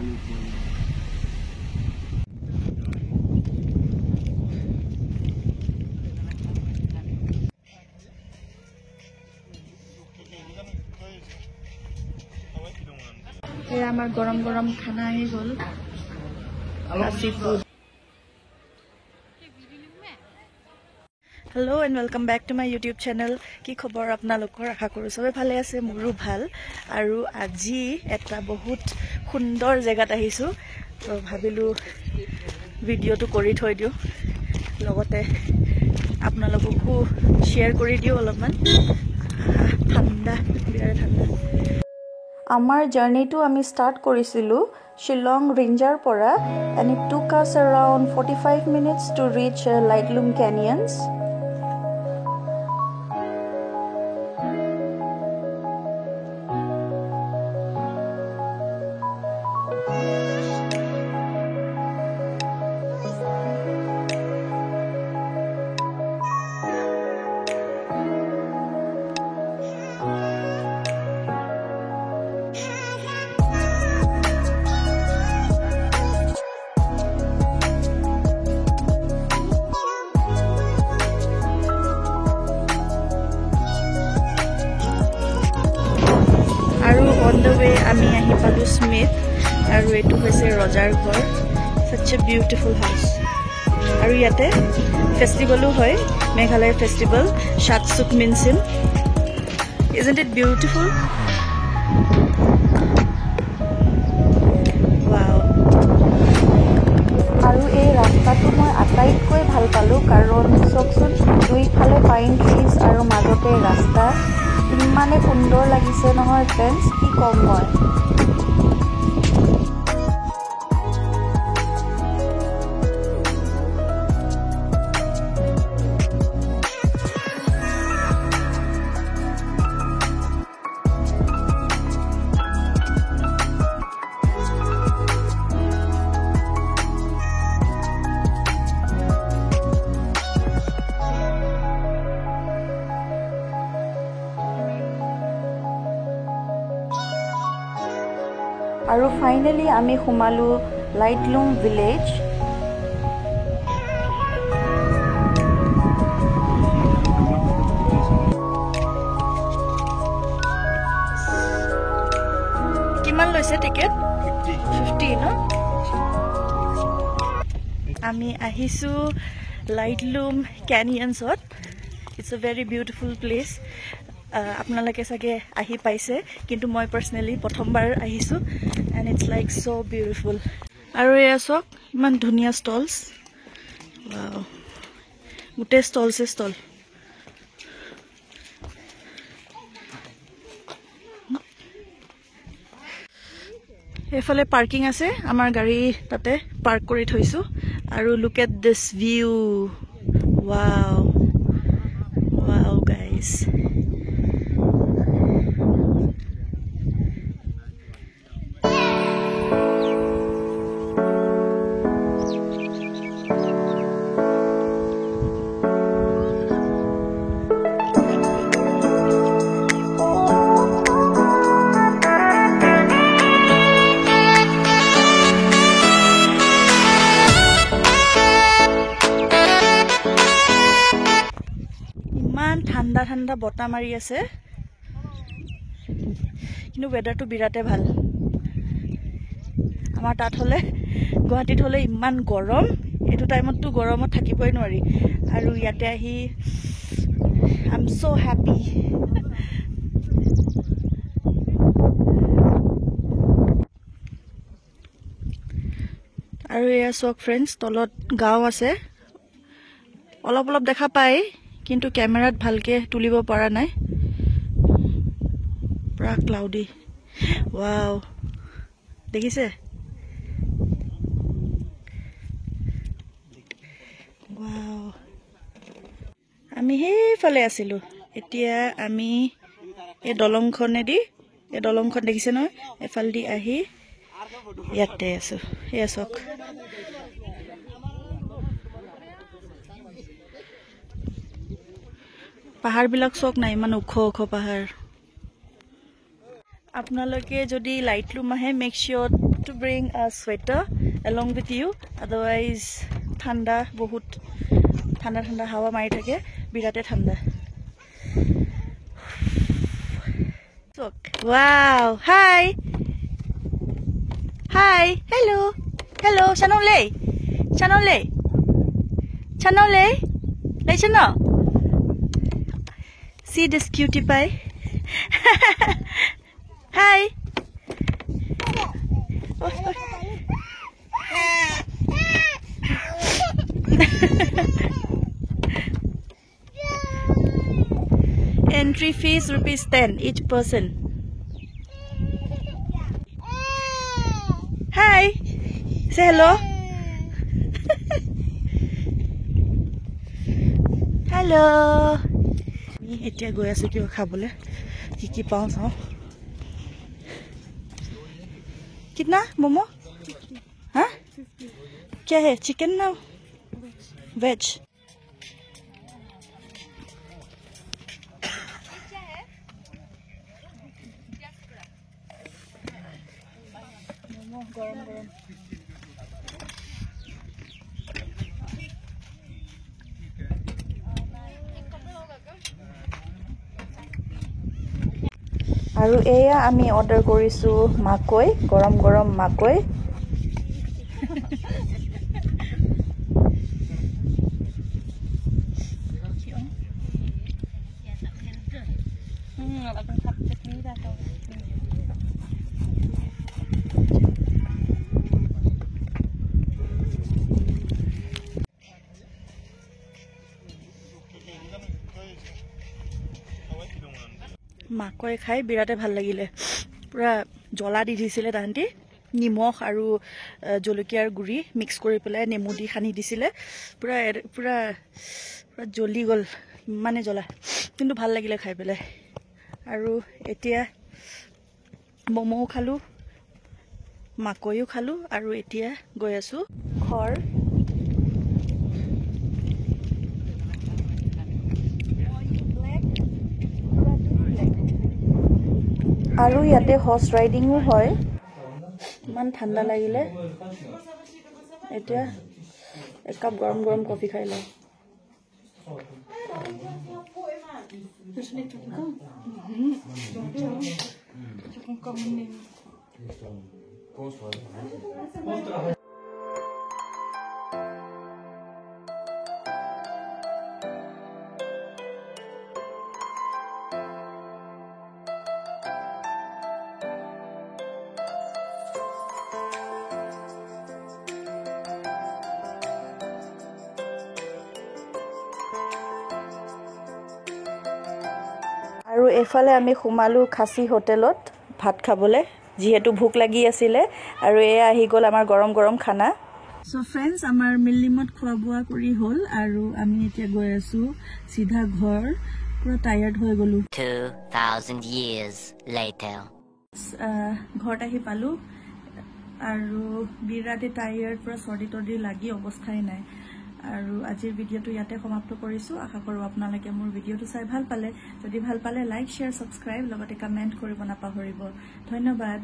ये आमार गरम गरम खाना आहि गल Khasi food hello and welcome back to my YouTube channel की खबर आपनालोকৰ आशा करू सबे भाले আছে मोरो ভাল আৰু আজি এটা বহুত সুন্দৰ জায়গাত আহিছো তো ভাবিলো ভিডিওটো কৰি থৈ দিও লগতে आपनालोককো শেয়াৰ কৰি দিও অলপমান ঠাণ্ডা বিৰাট ঠাণ্ডা Our journey to ami start korisilu Shillong Ranger pora and it took us around 45 minutes to reach Lightlum Canyons. On the way, ami ahi palu Smith, aru etu hoise Rojar ghor. Such a beautiful house. Aru yate festivalu hoy, Meghalaya festival, Shatsuk Minsim. Isn't it beautiful? Wow. Aru ei rasta tu moi ataitকৈ bhal palu karon soksun dui phale pine trees aru majote rasta ইমানে সুন্দৰ লাগিছে নহয় friends কি কম মই আৰু finally আমি সোমালো লাইটলুম village কিমান লৈছে টিকেট 50 ন আমি আহিছো লাইটলুম ক্যানিয়নছত it's a very beautiful place आपनालोके सगे आही पाइसे किंतु মই पर्सनली प्रथमबार आहिसु and it's like so beautiful आरो या सक इमान धुनिया स्टॉल्स वाओ गुटे स्टॉल से स्टॉल एफाले पार्किंग আছে আমাৰ গাড়ী তাতে পাৰ্ক কৰি থৈছো আৰু look at this view wow wow guys ঠান্ডা ঠান্ডা বতা মাৰি আছে কিন্তু ওয়েদাৰটো বিৰাটে ভাল আমাৰ তাত হলে গুৱাহাটীত হলে ইমান গৰম এটো টাইমত তো গৰমত থাকিবই নোৱাৰি আৰু ইয়াতে আহি I'm so happy আৰু এয়া সক ফ্ৰেন্ডস তলত গাঁও আছে অলপ অলপ দেখা পায় কিন্তু ক্যামেৰাত ভালকে তুলিব পৰা নাই পুৰা ক্লাউডি ওয়াও দেখিছে ওয়াও আমি হেফালে আছিলো এতিয়া আমি এই দলংখনেদি এই দলংখন দেখিছে নহয় এফালদি আহি ইয়াতে আছো এসক পাহাড় বিলাক সক নাই মান ওখ ওখ পাহাড় আপনালোকে যদি লাইটলুম আহে make sure to bring a sweater along with you, otherwise thanda bahut thanda hawa mari thake birate thanda. Wow, hi, hello, Chanole, Chano. See this cutie pie. Hi. Entry fees ₹10 each person. Hi. Say hello. Hello. এতিয়া গৈ আছো কিবা খাবলে কি পাওঁ চাওঁ कितना मोमो हाँ क्या है चिकन ना वेज मोमो गरम আৰু এয়া আমি অৰ্ডাৰ কৰিছো মাকৈ গৰম মাকৈ মাকৈ খাই বিৰাটে ভাল লাগিলে পুৰা জ্বলা দি দিছিলে তাহাঁতি নিমখ আৰু জলকীয়াৰ গুৰি মিক্স কৰি পেলাই নেমু দি খানি দিছিলে পুৰা জ্বলি গ'ল মানে জ্বলা কিন্তু ভাল লাগিলে খাই পেলাই আৰু এতিয়া মমো খালো মাকৈও খালো আৰু এতিয়া গৈ আছো ঘৰ আৰু ইয়াতে হৰ্স ৰাইডিংও হয় ইমান ঠাণ্ডা লাগিলে এতিয়া এক কাপ গৰম কফি খাই লওঁ আৰু এফালে আমি খুমালো খাসি হোটেলত ভাত খাবলে যেহেতু ভুক লাগি আছিলে আৰু এয়া আহি গল আমাৰ গৰম খানা সো फ्रेंड्स আমাৰ মিলিমত খোৱা বোৱা কৰি হল আৰু আমি এতিয়া গৈ আছো সিধা ঘৰ পুৰা টায়াৰ্ড হৈ গলো 2000 years later ঘৰত আহি পালো আৰু বিৰাটে টায়াৰ্ড পুৰা সৰ্দি লাগি অৱস্থাই নাই আৰু আজিৰ ভিডিওটো ইয়াতে সমাপ্ত কৰিছো আশা কৰো আপোনালোকে মোৰ ভিডিওটো চাই ভাল পালে যদি ভাল পালে লাইক শেয়াৰ সাবস্ক্ৰাইব লগতে কমেন্ট কৰিব নাপাহৰিব ধন্যবাদ